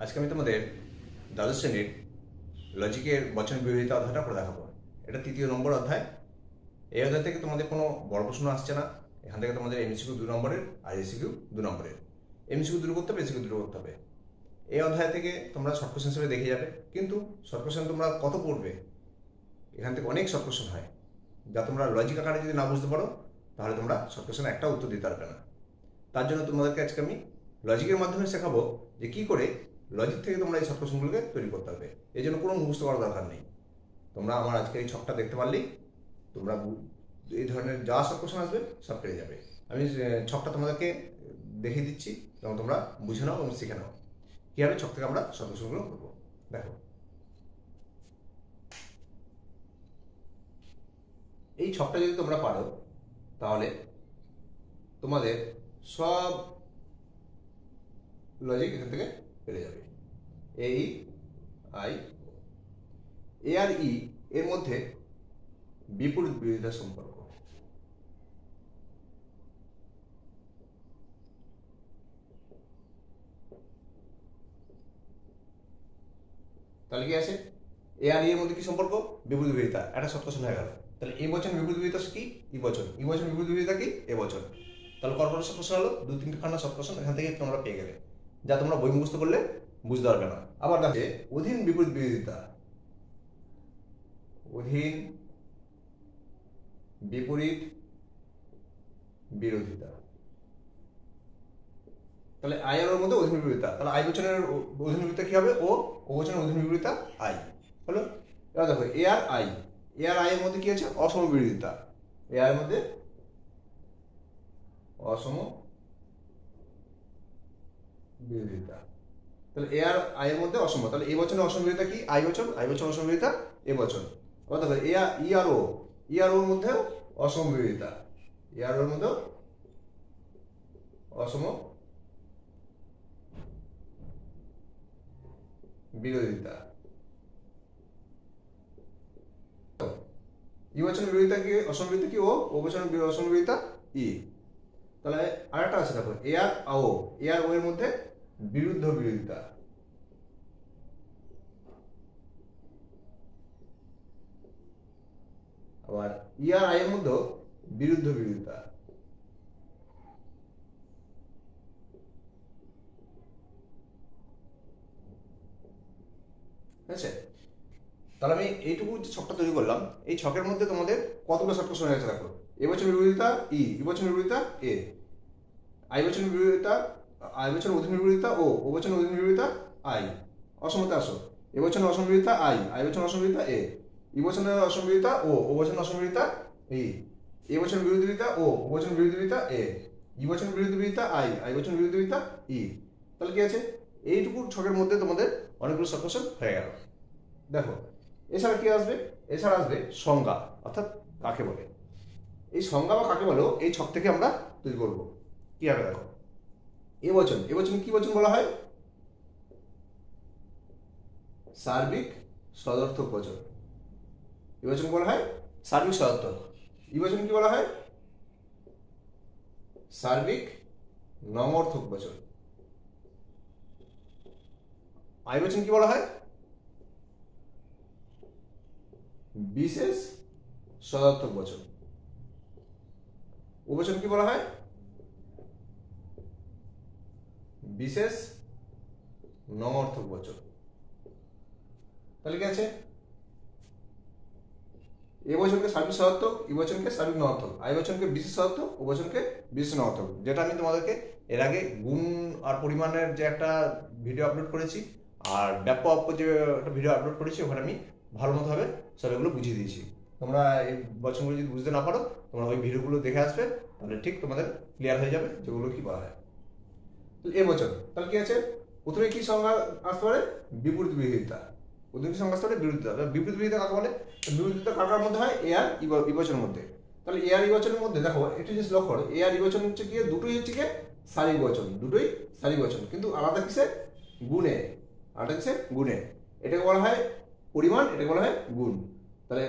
আজকে আমি তোমাদের দ্বাদশ শ্রেণীর লজিকের বচন বিরোধিতা অধ্যায়টা করে দেখাবো। এটা 3য় নম্বর অধ্যায়। এই অধ্যায় থেকে তোমাদের কোনো বড় প্রশ্ন আসছে না। এখান থেকে তোমাদের এমসিকিউ 2 নম্বরের আর এসিকিউ 2 নম্বরের। এমসিকিউ দূর করতে হবে, এসিকিউ দূর করতে হবে। এই অধ্যায় থেকে তোমরা শর্ট কোশ্চেন হিসেবে দেখে যাবে, কিন্তু শর্ট কোশ্চেন তোমরা কত পড়বে? এখান থেকে অনেক শর্ট কোশ্চেন হয়, যা তোমরা লজিক আকারে যদি না বুঝতে পারো তাহলে তোমরা শর্ট কোশ্চেন একটা উত্তর দিতে পারবে না। তার জন্য তোমাদেরকে আজকে আমি লজিকের মাধ্যমে শেখাবো যে কি করে লজিক থেকে তোমরা এই শর্ট কোশ্চেনগুলোকে তৈরি করতে হবে। এই জন্য কোনো মুখস্থ করার দরকার নেই। তোমরা আমার আজকে এই ছকটা দেখতে পারলেই তোমরা এই ধরনের যা শর্ট কোশ্চেন আসবে সব পেয়ে যাবে। আমি ছকটা তোমাদেরকে দেখিয়ে দিচ্ছি এবং তোমরা বুঝে নাও এবং শিখে নাও কীভাবে ছক থেকে আমরা শর্ট কোশ্চেনগুলো করবো। দেখো, এই ছকটা যদি তোমরা পারো তাহলে তোমাদের সব লজিক এখান থেকে পেরে যাবে। এই আই এ আর ই এর মধ্যে বিপরীত বিরোধিতার সম্পর্ক। তাহলে কি আছে? এ আর ই এর মধ্যে কি সম্পর্ক? বিপরীত বিরোধিতা। একটা শর্ট কোশ্চেন হয়ে গেল। তাহলে এ বচন বিপরীত বিরোধিতা কি? ই বচন। ই বচন বিপরীত বিরোধিতা কি? এ বচন। তাহলে কত শর্ট কোশ্চেন হলো? 2-3 খানা শর্ট কোশ্চেন এখান থেকে তোমরা পেয়ে গেলে, যা তোমরা বই মুখস্থ করলে বুঝতে পারবে না। আবার দেখে অধীন বিপরীত বিরোধিতা। অধীন বিপরীত বিরোধিতা। তাহলে আই আর ওর মধ্যে অধীন বিপরীতা। তাহলে আই বচনের অধীন বিপরীতা কি হবে? ও বচনের অধীন বিপরীতা আই হলো। এবার দেখো এ আর আই এর মধ্যে কি আছে? অসম বিরোধিতা। এ আর এর মধ্যে অসম বিরোধিতা। তাহলে এ আর আই এর মধ্যে অসম। তাহলে এ বচনের অসম বিরোধিতা কি? আই বচন অসম বিরোধিতা এ বচন। আবার দেখো ই আর ওর মধ্যে অসম বিরোধিতা। ই আর ওর মধ্যে অসম বিরোধিতা। ই বচনের বিরোধিতা কি? অসম বিরোধিতা কি? ও বচনের অসম বিরোধিতা ই। তাহলে আরেকটা আছে দেখো এ আর ও এর মধ্যে বিরুদ্ধ বিরোধিতা। আবার ই আর আই এর মধ্যে বিরুদ্ধ বিরোধিতা। আছে। তাহলে আমি এইটুকু যে ছকটা তৈরি করলাম, এই ছকের মধ্যে তোমাদের কতগুলো শর্ট কোশ্চেন হয়ে গেছে দেখো। এ বচনের বিরোধিতা ই বচনের বিরোধিতা এ, আই বচনের বিরোধিতা আই বচনের অধীন বিরোধিতা ও বচনের অধীন বিরোধিতা আই। অসমতে আসো। এ বচনের অসম বিরোধিতা আই বচনের অসম বিরোধিতা এ, ই বচনের অসম বিরোধিতা ও বচনের অসম বিরোধিতা ই, এ বচনের বিরোধী বিরোধিতা ও বচনের বিরোধী বিরোধিতা এ, ই বচনের বিরোধী বিরোধিতা আই বচনের বিরোধী বিরোধিতা ই। তাহলে কি আছে? এইটুকু ছকের মধ্যে তোমাদের অনেকগুলো শর্ট কোশ্চেন হয়ে গেল। দেখো এছাড়া কি আসবে? এছাড়া আসবে সংজ্ঞা, অর্থাৎ কাকে বলে। এই সংজ্ঞা বা কাকে বলো এই ছক থেকে আমরা তৈরি করবো। কি হবে দেখো, এ বচন কি বচন বলা হয়? সার্বিক সদর্থক বচন। এ বচন বলা হয় সার্বিক সদর্থক। ই বচন কি বলা হয়? সার্বিক নমর্থক বচন। আই বচন কি বলা হয়? বিশেষ সদর্থক বচন। ও বচন কি বলা হয়? বিশেষ নমর্থক বচন। তাহলে কি আছে? এ বচনকে সার্বিক সদর্থক, ই বচনকে সার্বিক নমর্থক, আই বচনকে বিশেষ সদর্থক, ও বচনকে বিশেষ নমর্থক। যেটা আমি তোমাদেরকে এর আগে গুণ আর পরিমাণের যে একটা ভিডিও আপলোড করেছি আর ব্যাপক যে একটা ভিডিও আপলোড করেছি, ওখানে আমি ভালো মতোভাবে সব এগুলো বুঝিয়ে দিয়েছি। তোমরা এই বচনগুলো যদি বুঝতে না পারো তোমরা ওই ভিডিওগুলো দেখে আসবে, তাহলে ঠিক তোমাদের ক্লিয়ার হয়ে যাবে যেগুলো কি বলা হয়। এ বচন তাহলে কি আছে? প্রথমে কি সংজ্ঞা আসতে পারে? বিপরীত বিরোধিতা। প্রথমে কি সংজ্ঞা আসতে পারে? বিরোধিতা। বিপরীত বিরোধিতা কাকে বলে? বিরোধিতা কার মধ্যে হয়? এ আর ই বচনের মধ্যে। তাহলে এ আর ই বচনের মধ্যে দেখো একটু জিনিস লক্ষ্য করো, এ আর ই বচন হচ্ছে কি? দুটোই হচ্ছে কি সারিক বচন, দুটোই সারিক বচন, কিন্তু আলাদা কিসে? গুণে। আলাদা কিসে? গুণে। এটাকে বলা হয় পরিমাণ, এটাকে বলা হয় গুণ। তাহলে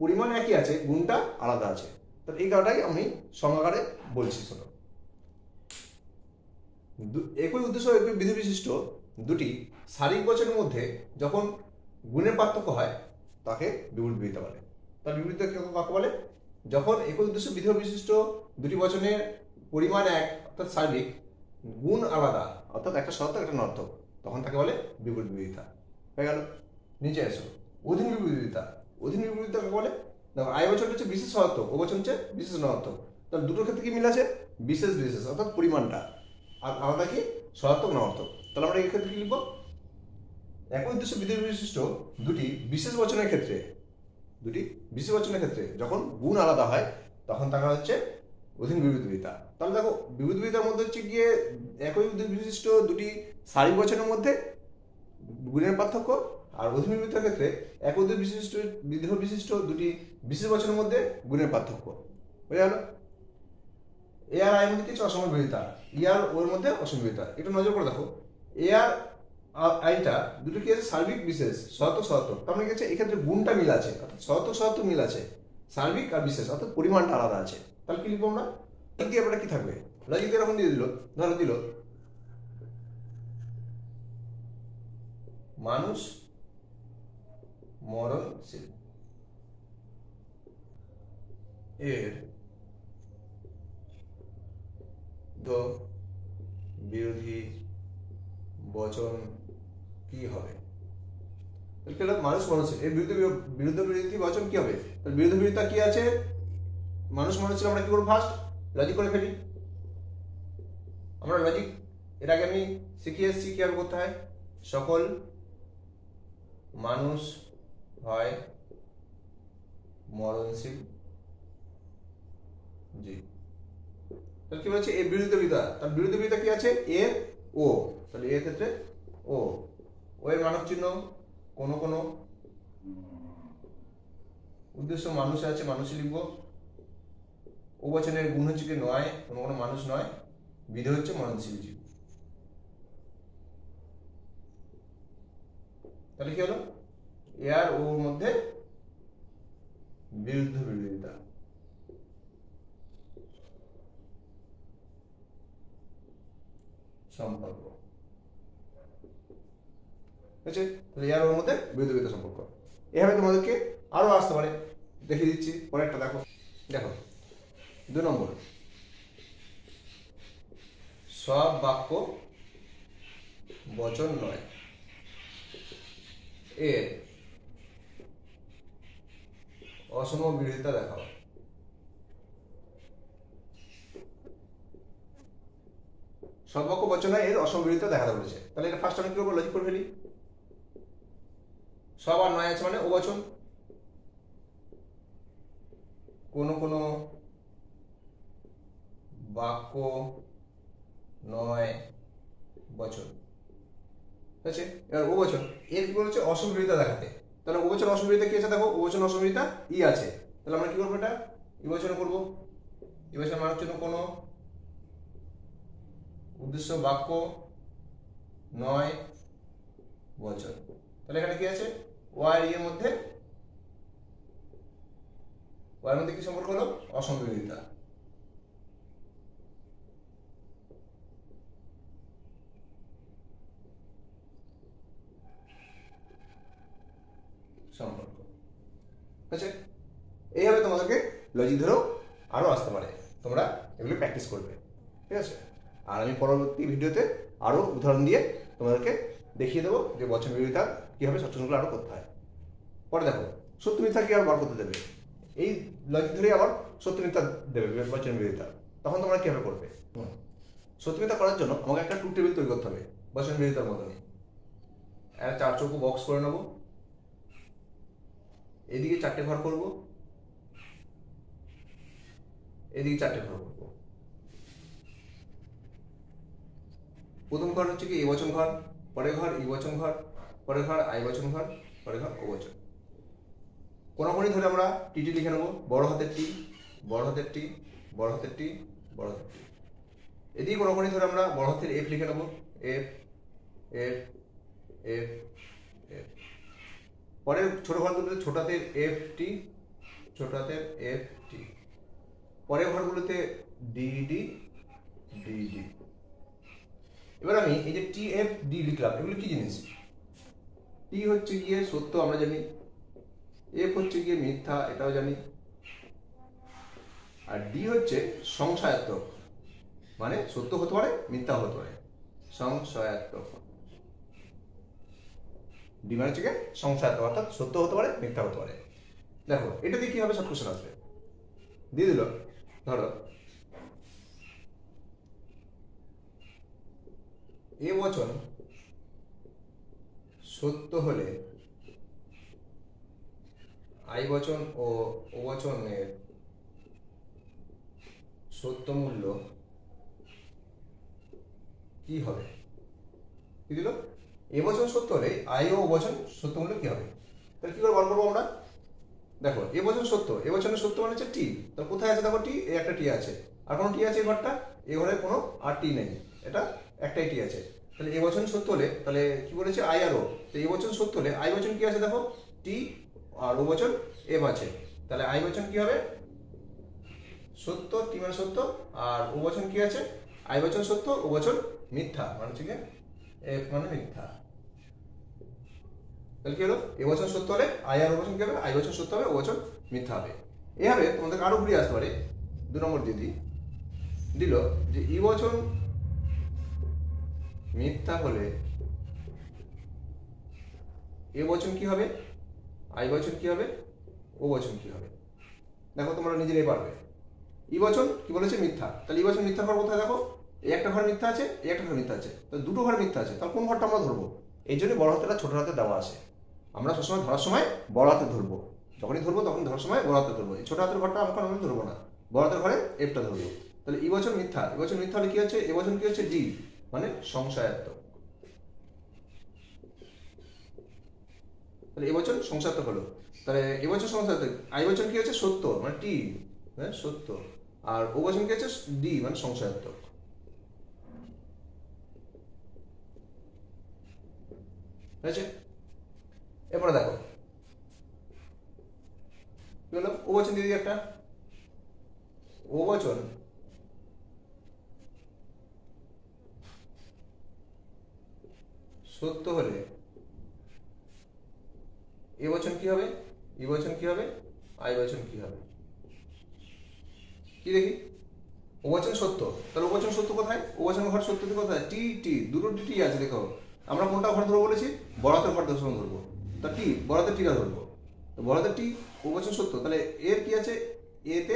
পরিমাণ একই আছে, গুণটা আলাদা আছে। তাহলে এই কারণটাই আমি সংজ্ঞাকারে বলছি। শোনো, একই উদ্দেশ্য একই বিধি বিশিষ্ট দুটি শারীরিক বচনের মধ্যে যখন গুণের পার্থক্য হয় তাকে বিবৃতিতা বলে। তার বিবৃতিতা কাকে বলে? যখন একই উদ্দেশ্য বিধেয় বিশিষ্ট দুটি বচনের পরিমাণ এক অর্থাৎ সার্বিক, গুণ আলাদা অর্থাৎ একটা সদর্থক একটা নর্থক, তখন তাকে বলে বিবৃতিতা। হয়ে গেল। নিচে এসো অধীন বিবৃতিতা। অধীন বিবৃতিতা কাকে বলে? দেখো আই বচনটা হচ্ছে বিশেষ সদর্থক, ও বচন হচ্ছে বিশেষ নর্থক। তাহলে দুটোর ক্ষেত্রে কি মিল আছে? বিশেষ বিশেষ অর্থাৎ পরিমাণটা, আর আলাদা কি সদর্থক নর্থক। তাহলে আমরা এই ক্ষেত্রে কি লিখবো? একই উদ্দেশ্য বিধেয় বিশিষ্ট দুটি বিশেষ বচনের ক্ষেত্রে, যখন গুণ আলাদা হয় তখন তাকে হচ্ছে অধীন বিবৃতিতা। তাহলে দেখো বিবৃতিতার মধ্যে হচ্ছে গিয়ে একই উদ্দেশ্য বিশিষ্ট দুটি সারি বচনের মধ্যে গুণের পার্থক্য, আর অধীন বিবৃতিতার ক্ষেত্রে এক উদ্দেশ্য বিধেয় বিশিষ্ট দুটি বিশেষ বচনের মধ্যে গুণের পার্থক্য। বুঝে গেল? এ আর আই মধ্যে কিছু অসম বিবৃতিতা, ই আর ওর মধ্যে অসম বিবৃতিতা। একটু নজর করে দেখো, এ আর আইটা দুটো কি আছে? সার্বিক বিশেষ, সদর্থক। তার মানে কি আছে? এক্ষেত্রে গুণটা মিল আছে, অর্থাৎ সদর্থক মিল আছে, সার্বিক আর বিশেষ অর্থাৎ পরিমাণটা আলাদা আছে। তাহলে কি লিখবো আমরা? লজিক দিয়ে কি থাকবে? লজিক দিয়ে এরকম দিয়ে দিল, ধরো দিল মানুষ মরণশীল, এর তো বিরোধী বচন কি হবে? মানুষ মরণশীল, এর বিরুদ্ধে বচন কি হবে? তার বিরুদ্ধ বিরোধিতা কি আছে? মানুষ মরণশীল। আমরা কি করবো? ফার্স্ট লজিক করে ফেলি। আমরা লজিক এর আগে আমি শিখিয়ে এসেছি কিভাবে করতে হয়। সকল মানুষ হয় মরণশীল। জি, তাহলে কি বলছে? এর বিরুদ্ধ বিরোধিতা। তার বিরুদ্ধ বিরোধিতা কি আছে? এর ও। তাহলে এর ক্ষেত্রে ও, ও এর মানব চিহ্ন কোনো কোনো উদ্দেশ্য মানুষ আছে, মানুষই লিখবো। ও বচনের গুণ হচ্ছে কি নয়, কোনো কোনো মানুষ নয়, বিধেয় হচ্ছে মরণশীল জীব। তাহলে কি হলো? এ আর ওর মধ্যে বিরুদ্ধ বিরোধিতা। সম্পর্ক আছে, তাহলে এ আর ওর মধ্যে বিরুদ্ধ বিরোধিতা সম্পর্ক। এভাবে তোমাদেরকে আরো আসতে পারে, দেখিয়ে দিচ্ছি পরেরটা। দেখো দেখো 2 নম্বর, সব বাক্য বচন নয়, এর অসম বিরোধিতা দেখাও। সব বাক্য বচন নয়, এর অসম বিরোধিতা দেখাতে বলেছে। তাহলে এটা ফার্স্ট আমি কি করবো? লজিক করে ফেলি। সব আর নয় আছে মানে ও বচন, কোনো কোনো বাক্য নয় বচন আছে। এবার ও বচন, এর কি বলেছে? অসম বিরোধিতা দেখাতে। তাহলে ও বচন অসম বিরোধিতা কি আছে? দেখো ও বচন অসম বিরোধিতা ই আছে। তাহলে আমরা কি করবো? এটা ই বচন করবো। ই বচন মানার জন্য কোনো উদ্দেশ্য বাক্য নয় বচন। তাহলে এখানে কি আছে? ওয়াই এর মধ্যে, ওয়াই এর মধ্যে কি সম্পর্ক হলো? অসম বিরোধিতা। সম্পর্ক আছে। এইভাবে তোমাদেরকে লজিক ধরেও আরো আসতে পারে, তোমরা এগুলো প্র্যাকটিস করবে। ঠিক আছে? আর আমি পরবর্তী ভিডিওতে আরো উদাহরণ দিয়ে তোমাদেরকে দেখিয়ে দেবো যে বচন বিরোধিতা কিভাবে সচেতনগুলো আরো করতে হয়। পরে দেখো সত্য মিথ্যা কি আবার বার করতে দেবে, এই লজিক ধরে আবার সত্য মিথ্যা দেবে বচন বিরোধিতা। তখন তোমরা কিভাবে করবে? সত্য মিথ্যা করার জন্য আমাকে একটা ট্রুথ টেবিল তৈরি করতে হবে বচন বিরোধিতার মতনই। একটা 4 চৌকো বক্স করে নেবো, এদিকে 4টে ঘর করব, এদিকে 4টে ঘর করব। প্রথম ঘর হচ্ছে কি এ বচন ঘর, পরের ঘর ই বচন ঘর, পরের ঘর আই বচন ঘর, পরের ঘর ও বচন। কোনাকুনি ধরে আমরা টিটি লিখে নেবো, বড় হাতের টি, বড় হাতের টি, বড় হাতের টি, বড় হাতের টি। এদিকে কোনাকুনি ধরে আমরা বড় হাতের এফ লিখে নেবো, এফ এফ এফ এফ। পরে ছোট ঘরগুলোতে ছোট হাতের এফ টি, ছোট হাতের এফ টি। পরের ঘরগুলোতে ডি ডি ডি ডি। এবার আমি এই যে টি এফ ডি লিখলাম, এগুলো কি জিনিস? টি হচ্ছে গিয়ে সত্য, আমরা জানি। এফ হচ্ছে গিয়ে মিথ্যা, এটাও জানি। আর ডি হচ্ছে সংশয়াত্মক, মানে সত্য হতে পারে মিথ্যা হতে পারে, সংশয়াত্মক। ডি মানে হচ্ছে গিয়ে সংশয়াত্মক, অর্থাৎ সত্য হতে পারে মিথ্যা হতে পারে। দেখো এটা দিয়ে কি হবে, সব কোশ্চেন আসবে। দিয়ে দিল, ধরো এ বচন সত্য হলে আই বচন ও ও বচনের সত্য মূল্য কি হবে? কি দিল? এ বচন সত্য হলে আই ও বচন সত্য মূল্য কি হবে? তাহলে কি করে বার করবো আমরা? দেখো এ বচন সত্য, এ বচনের সত্য মানে হচ্ছে টি। তাহলে কোথায় আছে দেখো টি, এই একটা টি আছে। আর কোনো টি আছে এই ঘরটা? এই ঘরে কোনো আর টি নেই, এটা একটাই টি আছে। তাহলে এ বচন সত্য হলে, তাহলে কি বলেছে আই আর ও, তো এ বচন সত্য হলে আই বচন কি আছে দেখো, টি, আর ও বচন এফ আছে। তাহলে আই বচন কি হবে? সত্য, টি মানে সত্য, আর ও বচন কি আছে? আই বচন সত্য, ও বচন মিথ্যা, মানে হচ্ছে কি এফ মানে মিথ্যা। তাহলে কি হলো? এ বচন সত্য হলে আই আর ও বচন কি হবে? আই বচন সত্য হবে, ও বচন মিথ্যা হবে। এভাবে তোমাদের আরো ঘুরিয়ে আসতে পারে। 2 নম্বর দিদি দিল যে ই বচন মিথ্যা হলে এ বচন কি হবে? আই বচন কি হবে? ও বচন কি হবে? দেখো তোমরা নিজেরাই পারবে। ই বচন কি বলেছে? মিথ্যা। তাহলে ই বচন মিথ্যা ঘর কোথায় দেখো, এই একটা ঘর মিথ্যা আছে, এই একটা ঘর মিথ্যা আছে, তাহলে দুটো ঘর মিথ্যা আছে, তাহলে কোন ঘরটা আমরা ধরবো? এই জন্য বড় হাতেটা ছোট হাতে দেওয়া আছে। আমরা সবসময় ধরার সময় বড় হাতে ধরবো, যখনই ধরবো তখন ধরার সময় বড় হাতে ধরবো। এই ছোট হাতের ঘরটা আমরা ধরবো না, বড় হাতের ঘরে এফটা ধরবো। তাহলে ই বচন মিথ্যা, এ বচন মিথ্যা হলে কি হচ্ছে? এ বচন কি হচ্ছে? ডি মানে সংশয়াত্মক। তাহলে এ বচন সংশয়াত্মক হলো। তাহলে এ বচন সংশয়াত্মক, আই বচন কি হচ্ছে? সত্য মানে টি, হ্যাঁ সত্য, আর ও বচন কি হচ্ছে? ডি মানে সংশয়াত্মক। হয়েছে? এরপরে দেখো কি হলো, ও বচন দিয়ে দিই একটা। ও বচন সত্য হলে এ বচন কি হবে? ই বচন কি হবে? আই বচন কি হবে? কি দেখি, ও বচন সত্য, তাহলে ও বচন সত্য কোথায়? ও বচন ঘর সত্য কোথায়? টি, টি, দুটো টি আছে দেখো। আমরা কোনটা ঘর ধরবো বলেছি? বড় হাতের ঘর ধরবো। তা টি, বড় হাতের টিটা ধরবো। তো বড় হাতের টি, ও বচন সত্য, তাহলে এর কি আছে? এতে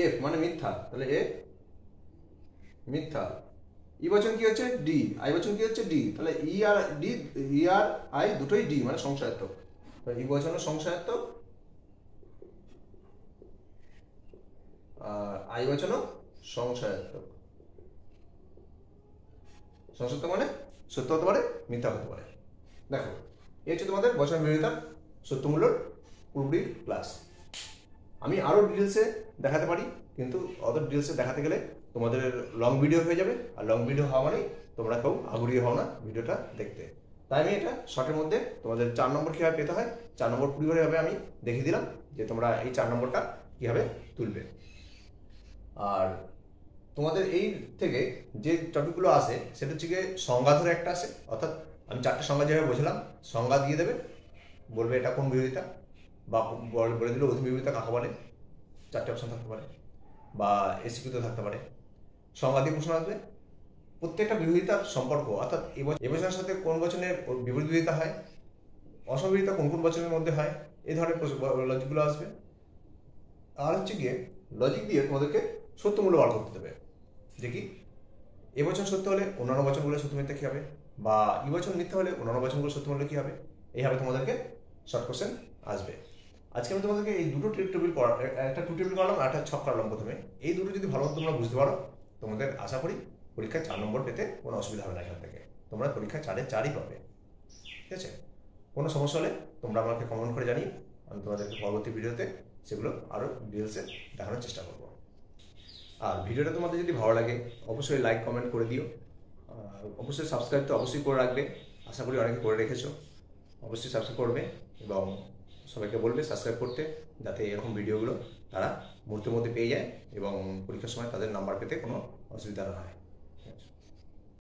এফ মানে মিথ্যা, তাহলে এ মিথ্যা। ই বচন কি হচ্ছে? ডি, আই বচন কি হচ্ছে? ডি, তাহলে ই আর ডি, ই আর আই দুটোই ডি মানে সংশয়াত্মক। ই বচনের সংশয়াত্মক, আর আই বচনও সংশয়াত্মক। সংশয়াত্মক মানে সত্য হতে পারে মিথ্যা হতে পারে। দেখো এই হচ্ছে তোমাদের বচন বিরোধিতার সত্যমূল্যর পুরোপুরি ক্লাস। আমি আরো ডিটেলসে দেখাতে পারি, কিন্তু অত ডিটেলসে দেখাতে গেলে তোমাদের লং ভিডিও হয়ে যাবে, আর লং ভিডিও হওয়া মানেই তোমরা কেউ আগ্রহী হও না ভিডিওটা দেখতে। তাই আমি এটা শর্টের মধ্যে তোমাদের 4 নম্বর কীভাবে পেতে হয়, 4 নম্বর পরিবারভাবে আমি দেখিয়ে দিলাম যে তোমরা এই 4 নম্বরটা কীভাবে তুলবে। আর তোমাদের এই থেকে যে টপিকগুলো আসে সেটা হচ্ছে গিয়ে সংজ্ঞা ধরে একটা আসে, অর্থাৎ আমি 4টে সংজ্ঞা যেভাবে বোঝালাম সংজ্ঞা দিয়ে দেবে, বলবে এটা কোন বিরোধিতা, বা বলে দিল অধীন বিরোধিতা কাকে বলে, 4টে অপশন থাকতে পারে, বা এসিকিউতে থাকতে পারে। সংজ্ঞা দিয়ে প্রশ্ন আসবে, প্রত্যেকটা বিরোধিতার সম্পর্ক, অর্থাৎ এ বচনের সাথে কোন বচনের বিপরীত বিরোধিতা হয়, অসমবিরোধিতা কোন কোন বচনের মধ্যে হয়, এই ধরনের লজিকগুলো আসবে। আর হচ্ছে গিয়ে লজিক দিয়ে তোমাদেরকে সত্যমূল্য বার করতে দেবে, যে কি এ বচন সত্য হলে অন্যান্য বচনগুলো সত্য মিথ্যা কী হবে, বা ই বচন মিথ্যা হলে অন্যান্য বচনগুলো সত্যমূল্য কী হবে। এইভাবে তোমাদেরকে শর্ট কোশ্চেন আসবে। আজকে আমি তোমাদেরকে এই দুটো টেবিল একটা টু টেবিল করালাম আর একটা ছক করালাম প্রথমে। এই দুটো যদি ভালো তোমরা বুঝতে পারো, তোমাদের আশা করি পরীক্ষায় 4 নম্বর পেতে কোনো অসুবিধা হবে না। এখান থেকে তোমরা পরীক্ষায় 4-এ 4ই পাবে। ঠিক আছে? কোনো সমস্যা হলে তোমরা আমাকে কমেন্ট করে জানিও, আমি তোমাদেরকে পরবর্তী ভিডিওতে সেগুলো আরও ডিটেলসে দেখানোর চেষ্টা করবো। আর ভিডিওটা তোমাদের যদি ভালো লাগে অবশ্যই লাইক কমেন্ট করে দিও, আর অবশ্যই সাবস্ক্রাইব তো অবশ্যই করে রাখবে, আশা করি অনেকে করে রেখেছো। অবশ্যই সাবস্ক্রাইব করবে এবং সবাইকে বলবে সাবস্ক্রাইব করতে, যাতে এরকম ভিডিওগুলো তারা মুহূর্তের মধ্যে পেয়ে যায় এবং পরীক্ষার সময় তাদের নাম্বার পেতে কোনো অসুবিধা না হয়।